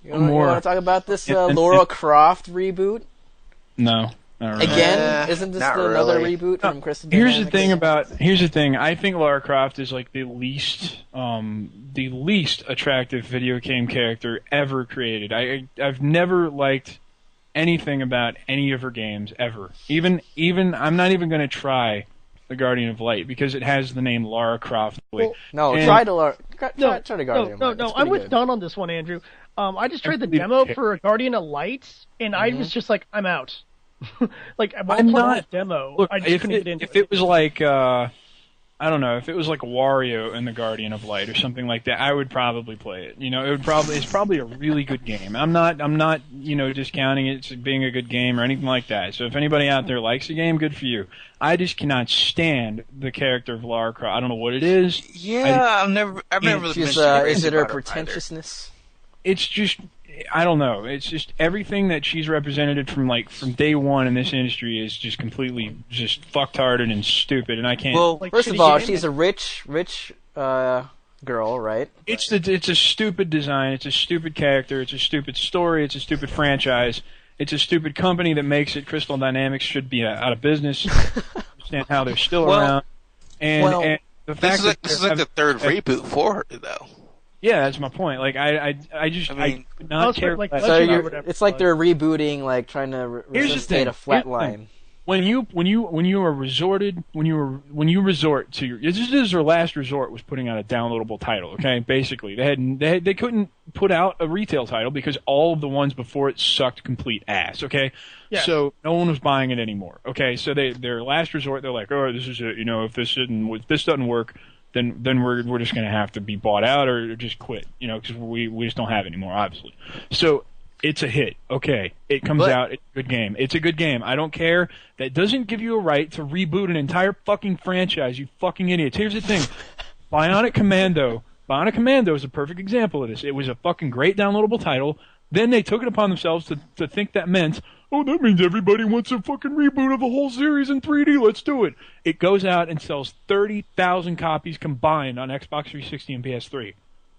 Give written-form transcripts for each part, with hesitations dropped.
You want to talk about this Lara Croft reboot? No. Not really. Again, isn't this another reboot from Crystal Dynamics? Here's the thing. I think Lara Croft is like the least attractive video game character ever created. I've never liked anything about any of her games ever. Even I'm not even going to try the Guardian of Light because it has the name Lara Croft. Well, try the Guardian of Light. No, I'm with Don on this one, Andrew. I just tried the demo for Guardian of Light, and I was just like, I'm out. Like, I'm not demo. Look, I just couldn't get into it. If it was like, I don't know, if it was like Wario and the Guardian of Light or something like that, I would probably play it. You know, it's probably a really good game. I'm not, discounting it as being a good game or anything like that. So if anybody out there likes the game, good for you. I just cannot stand the character of Lara Croft. I don't know what it is. Yeah, I've never really been is it her pretentiousness? It's just, I don't know. It's just everything that she's represented from day one in this industry is just completely just fucked-hearted and stupid, and I can't. Well, first of all, she's a rich girl, right? It's a stupid design. It's a stupid character. It's a stupid story. It's a stupid franchise. It's a stupid company that makes it. Crystal Dynamics should be out of business. Understand how they're still around. And the fact this is like the third reboot for her, though. Yeah, that's my point. Like, I could not care. It's like they're rebooting, like trying to resuscitate a flat line. When you resort to your, this is their last resort was putting out a downloadable title. Okay, basically they couldn't put out a retail title because all of the ones before it sucked complete ass. Okay, so no one was buying it anymore. Okay, so their last resort, they're like, oh, this is it. You know, if this doesn't work, then we're just going to have to be bought out or just quit, you know, because we just don't have it anymore, obviously. So it's a hit. Okay, it comes out. It's a good game. It's a good game. I don't care. That doesn't give you a right to reboot an entire fucking franchise, you fucking idiots. Here's the thing. Bionic Commando is a perfect example of this. It was a fucking great downloadable title. Then they took it upon themselves to think that meant, oh, that means everybody wants a fucking reboot of the whole series in 3D. Let's do it. It goes out and sells 30,000 copies combined on Xbox 360 and PS3.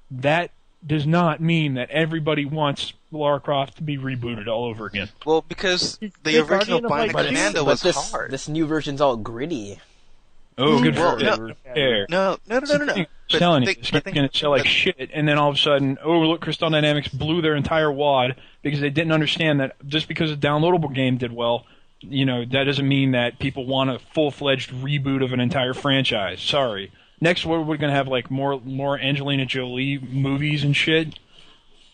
That does not mean that everybody wants Lara Croft to be rebooted all over again. Well, because the original Bionic Commando was hard. This new version's all gritty. Oh, good for No. Telling you, it's going to sell like shit, and then all of a sudden, oh, look, Crystal Dynamics blew their entire wad because they didn't understand that just because a downloadable game did well, you know, that doesn't mean that people want a full-fledged reboot of an entire franchise. Sorry. Next, we're going to have like more Angelina Jolie movies and shit.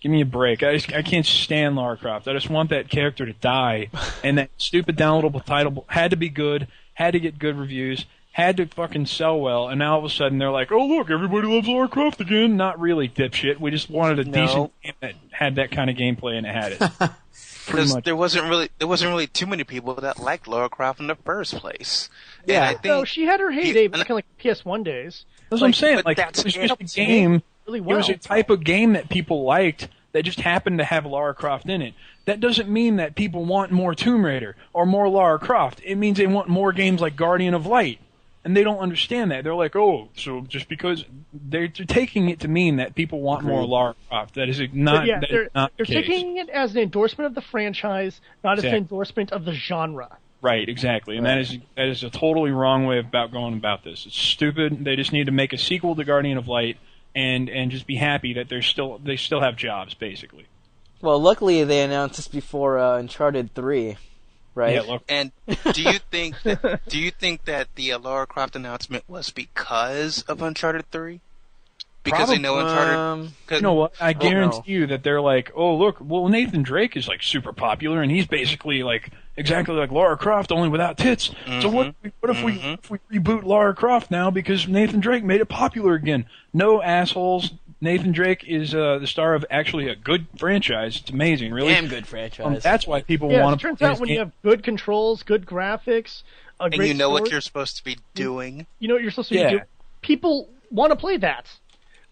Give me a break. I can't stand Lara Croft. I just want that character to die, and that stupid downloadable title had to be good, had to get good reviews, had to fucking sell well, and now all of a sudden they're like, oh, look, everybody loves Lara Croft again. Not really, dipshit. We just wanted a decent game that had that kind of gameplay, and it had it. Because there wasn't really too many people that liked Lara Croft in the first place. Yeah, and I think she had her heyday back in like PS1 days. That's what I'm saying. Like, it was just a game. Really well. It was a type of game that people liked that just happened to have Lara Croft in it. That doesn't mean that people want more Tomb Raider or more Lara Croft. It means they want more games like Guardian of Light. And they don't understand that. They're like, oh, so just because they're taking it to mean that people want more Lara Croft. That is not. Yeah, they're the case. taking it as an endorsement of the franchise, not as an endorsement of the genre. Right, exactly, and that is a totally wrong way about going about this. It's stupid. They just need to make a sequel to Guardian of Light and just be happy that they still have jobs, basically. Well, luckily they announced this before Uncharted 3. Right. Yeah, look. And do you think that the Lara Croft announcement was because of Uncharted 3? Because they know Uncharted. You know what? I guarantee you that they're like, oh look, well Nathan Drake is like super popular, and he's basically like exactly like Lara Croft, only without tits. Mm-hmm. So what if we reboot Lara Croft now because Nathan Drake made it popular again? No, assholes. Nathan Drake is the star of actually a good franchise. It's amazing, really. Damn good franchise. That's why people want to. It turns out when you have good controls, good graphics, a great and you know story, what you're supposed to be doing. You know what you're supposed to be doing. People want to play that.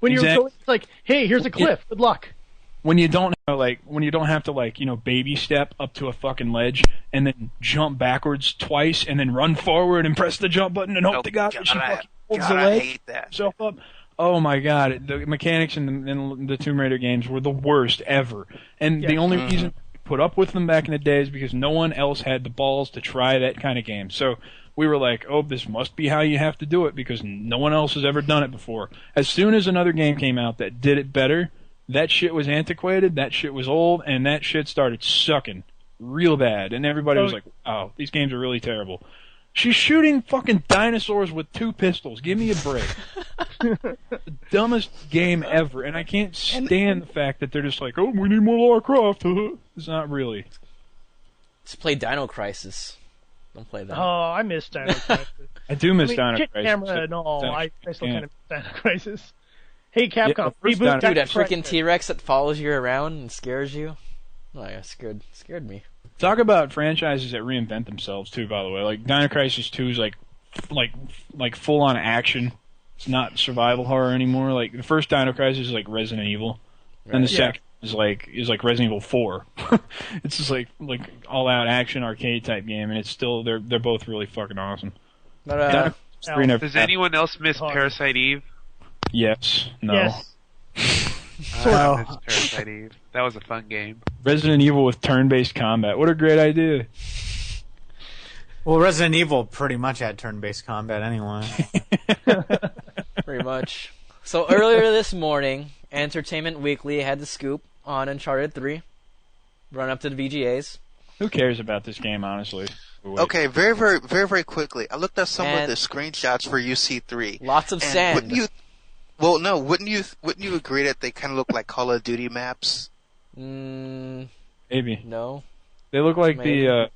When you're going, it's like, hey, here's a cliff. Good luck. When you don't have to baby step up to a fucking ledge and then jump backwards twice and then run forward and press the jump button and hope to God that she fucking holds the leg herself up. Oh my god, the mechanics in the Tomb Raider games were the worst ever. And the only reason we put up with them back in the day is because no one else had the balls to try that kind of game. So we were like, oh, this must be how you have to do it because no one else has ever done it before. As soon as another game came out that did it better, that shit was antiquated, that shit was old, and that shit started sucking real bad. And everybody was like, oh, these games are really terrible. She's shooting fucking dinosaurs with 2 pistols. Give me a break. The dumbest game ever. And I can't stand the fact that they're just like, oh, we need more Lara Croft. It's not really. Just play Dino Crisis. Don't play that. Oh, I miss Dino Crisis. I do miss Dino Kit Crisis. Camera and all. I still kind of miss Dino Crisis. Hey, Capcom, reboot Dude, that freaking T-Rex that follows you around and scares you. Oh, yeah, scared me. Talk about franchises that reinvent themselves too. By the way, like Dino Crisis 2 is like full on action. It's not survival horror anymore. Like the first Dino Crisis is like Resident Evil, and the second is like Resident Evil 4. It's just like all out action arcade type game, and it's still they're both really fucking awesome. But, does anyone else miss Parasite Eve? Yes. No. Yes. I miss Parasite Eve. That was a fun game. Resident Evil with turn-based combat. What a great idea. Well, Resident Evil pretty much had turn-based combat anyway. Pretty much. So earlier this morning, Entertainment Weekly had the scoop on Uncharted 3. Run up to the VGAs. Who cares about this game, honestly? Okay, very, very, very, very quickly. I looked at some of the screenshots for UC3. Lots of sand. Wouldn't you agree that they kind of look like Call of Duty maps? Maybe. No. They look like Maybe. whatever.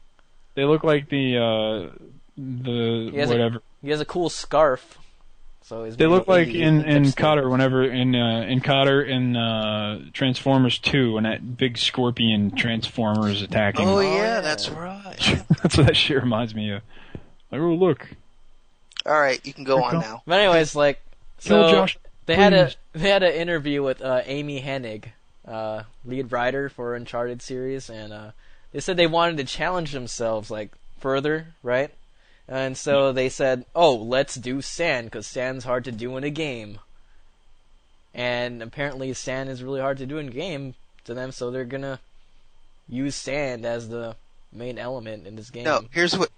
He has a cool scarf. So they look like in Cotter in Cotter in Transformers 2 when that big scorpion transformer is attacking. Oh yeah, that's right. That's what that shit reminds me of. Like, oh look. All right, you can go on now. But anyways, like, Kill so Josh, they had an interview with Amy Hennig, lead writer for Uncharted series, and they said they wanted to challenge themselves like further, right? And so they said, oh, let's do sand, because sand's hard to do in a game. And apparently sand is really hard to do in a game to them, so they're gonna use sand as the main element in this game. No, here's what.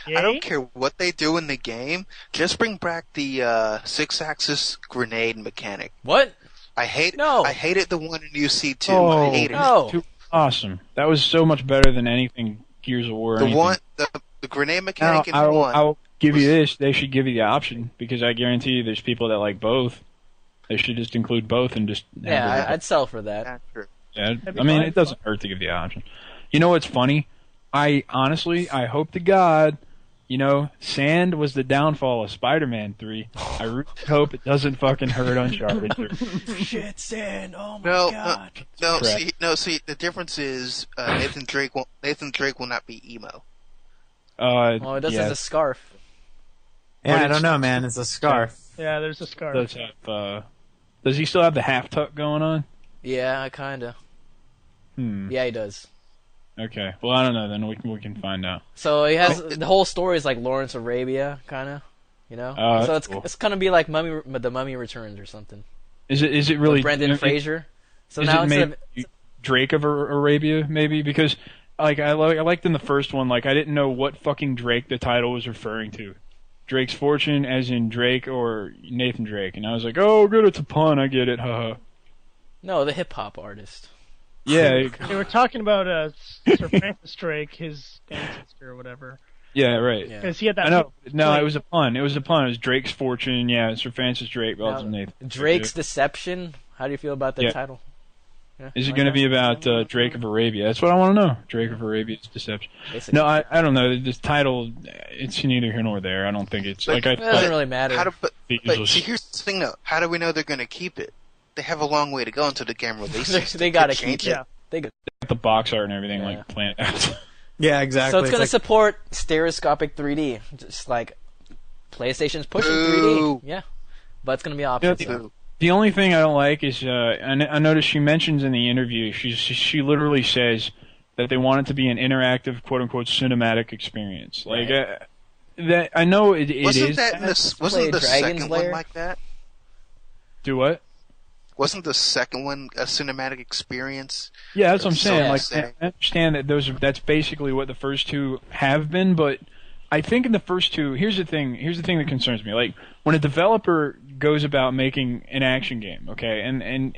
Yay? I don't care what they do in the game. Just bring back the 6-axis grenade mechanic. What? I hated the one in UC2. Oh, I hated it. Awesome. That was so much better than anything Gears of War. The grenade mechanic in one. I'll give you this. They should give you the option, because I guarantee you there's people that like both. They should just include both and just... I'd sell for that. Yeah, sure. Yeah, I mean, it doesn't hurt to give the option. You know what's funny? I hope to God, sand was the downfall of Spider-Man 3. I really hope it doesn't fucking hurt Uncharted 3. Shit, sand! Oh my god! See, the difference is Nathan Drake will not be emo. It does have a scarf. Yeah, I don't know, man. It's a scarf. Yeah, there's a scarf. Does he still have the half tuck going on? Yeah, kinda. Yeah, he does. Okay. Well, I don't know. Then we can find out. So he has the whole story is like Lawrence of Arabia, kinda. So it's gonna be like The Mummy Returns or something. Is it really with Brendan Fraser? So is now it instead of Drake of Arabia, maybe? Because I liked in the first one, like I didn't know what fucking Drake the title was referring to. Drake's Fortune, as in Drake or Nathan Drake, and I was like, oh, good, it's a pun. I get it, haha. No, the hip hop artist. Yeah, they were talking about Sir Francis Drake, his ancestor or whatever. Yeah, right. Because he had that. I know. No, it was a pun. It was Drake's Fortune. Yeah, Sir Francis Drake. Now, Nathan. Drake's Deception. How do you feel about that title? Yeah, is it going to be about Drake of Arabia? That's what I want to know. Drake of Arabia's Deception. Basically. No, I don't know. This title, it's neither here nor there. I don't think it's it doesn't really matter. But see, here's the thing though. How do we know they're going to keep it? They have a long way to go until the game releases. They got to keep it. Yeah. They got the box art and everything like planned out. Yeah, exactly. So it's going to support stereoscopic 3D, just like PlayStation's pushing 3D. Yeah, but it's going to be optional. The only thing I don't like is I noticed she mentions in the interview she literally says that they want it to be an interactive quote unquote cinematic experience. Like that I know it wasn't is. Wasn't the second one like that? Do what? Wasn't the second one a cinematic experience? Yeah, that's what I'm So saying. to Like, say. I understand that that's basically what the first two have been, but I think in the first two, here's the thing that concerns me. Like, when a developer goes about making an action game, okay, and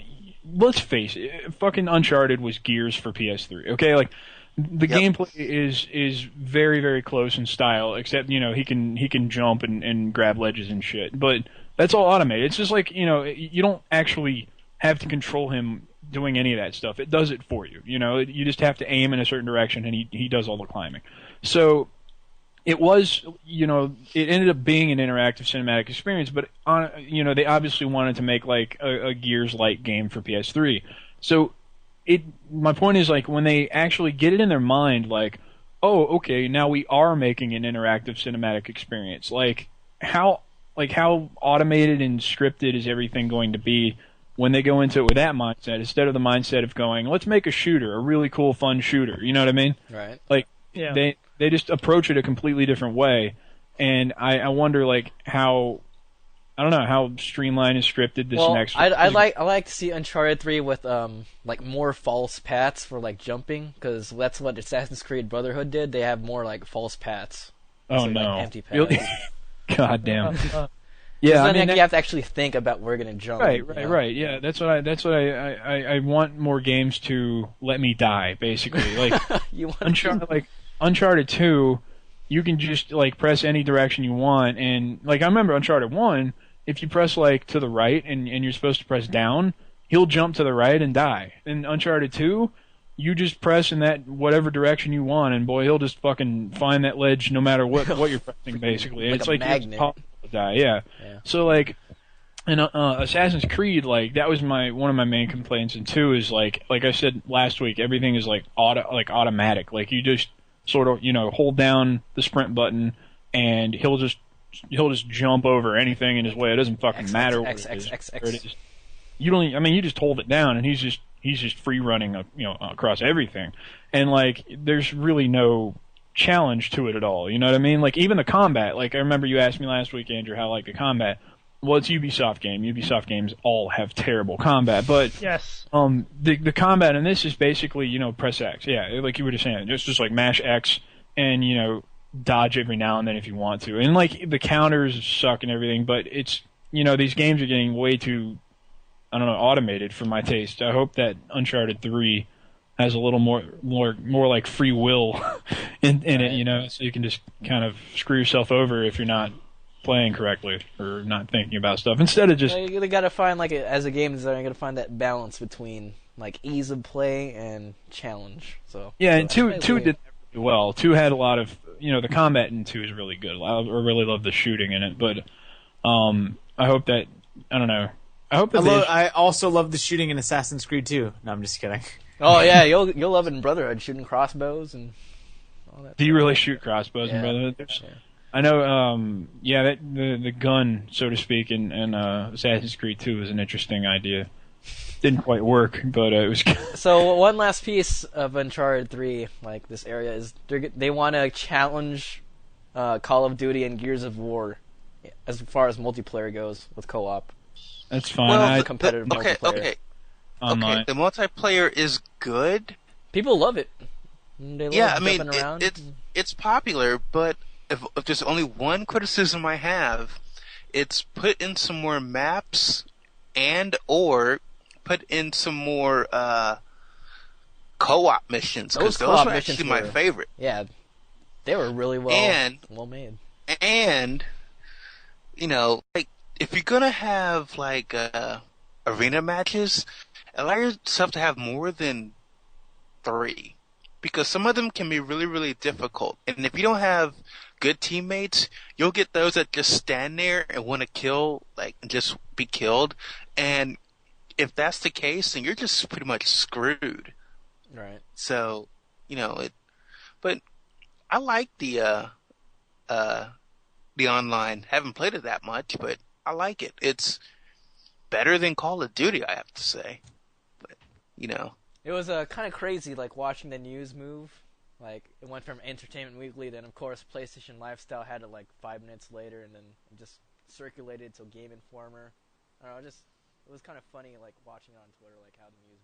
let's face it, fucking Uncharted was Gears for PS3, okay? Like, the gameplay is very, very close in style, except, he can jump and grab ledges and shit. But that's all automated. It's just like, you don't actually have to control him doing any of that stuff. It does it for you. You just have to aim in a certain direction, and he does all the climbing. So it was, it ended up being an interactive cinematic experience, but they obviously wanted to make like a Gears-like game for PS3. So my point is, like, when they actually get it in their mind, like, oh, okay, now we are making an interactive cinematic experience. Like how automated and scripted is everything going to be when they go into it with that mindset, instead of the mindset of going, let's make a shooter, a really cool, fun shooter. You know what I mean? Right. Like, Yeah. they just approach it a completely different way, and I wonder, like, how streamlined and scripted this next. I like to see Uncharted 3 with like more false paths for like jumping, because that's what Assassin's Creed Brotherhood did. They have more like false paths. Oh So, no! like, empty paths. Really? God damn. Yeah, Yeah, you have to actually think about where you're gonna jump. Right. Yeah, that's what I want more games to let me die. Basically, like You want Uncharted 2, you can just like press any direction you want, and like I remember Uncharted 1, if you press like to the right and you're supposed to press down, he'll jump to the right and die. In Uncharted 2, you just press in that whatever direction you want, and boy, he'll just fucking find that ledge no matter what you're pressing. Basically, Like it's a like magnet. it's possible to die. Yeah. So like in Assassin's Creed, like that was one of my main complaints. And 2 is like I said last week, everything is like automatic. Like you just sort of hold down the sprint button, and he'll just jump over anything in his way. It doesn't fucking matter where it is. You don't. I mean, you just hold it down, and he's just free running, across everything, and like there's really no challenge to it at all. You know what I mean? Like even the combat. Like I remember you asked me last week, Andrew, how like the combat. Well, it's Ubisoft game. Ubisoft games all have terrible combat, but Yes. the combat in this is basically press X. Yeah, like you were just saying, it's just like mash X and dodge every now and then if you want to. And like the counters suck and everything, but it's these games are getting way too automated for my taste. I hope that Uncharted 3 has a little more like free will in it, so you can just kind of screw yourself over if you're not playing correctly or not thinking about stuff instead of just. You gotta find as a game designer, you gotta find that balance between like ease of play and challenge. So yeah, and two did that really well. 2 had a lot of the combat in 2 is really good. I really love the shooting in it, but I hope that I don't know. I hope that I also love the shooting in Assassin's Creed 2. No, I'm just kidding. Oh yeah, you'll love it in Brotherhood, shooting crossbows and all that. Do you really shoot crossbows in Brotherhood? Yeah. I know, the gun, so to speak, in Assassin's Creed 2 was an interesting idea. Didn't quite work, but it was. So one last piece of Uncharted 3, like this area, is they want to challenge Call of Duty and Gears of War as far as multiplayer goes with co-op. That's fine. Well, Competitive multiplayer. Online. Okay, the multiplayer is good. People love it. They love jumping around. It's popular, but if there's only one criticism I have, it's put in some more maps or put in some more co-op missions, because those were actually my favorite. Yeah, they were really well made. And like if you're gonna have like arena matches, allow yourself to have more than 3, because some of them can be really, really difficult. And if you don't have good teammates, you'll get those that just stand there and want to kill, like, and just be killed. And if that's the case, then you're just pretty much screwed. Right. So, but I like the online. Haven't played it that much, but I like it. It's better than Call of Duty, I have to say. But, It was kind of crazy, like, watching the news move. Like, it went from Entertainment Weekly, then, of course, PlayStation Lifestyle had it, like, 5 minutes later, and then it just circulated to Game Informer. I don't know, it was kind of funny, like watching it on Twitter, like how the news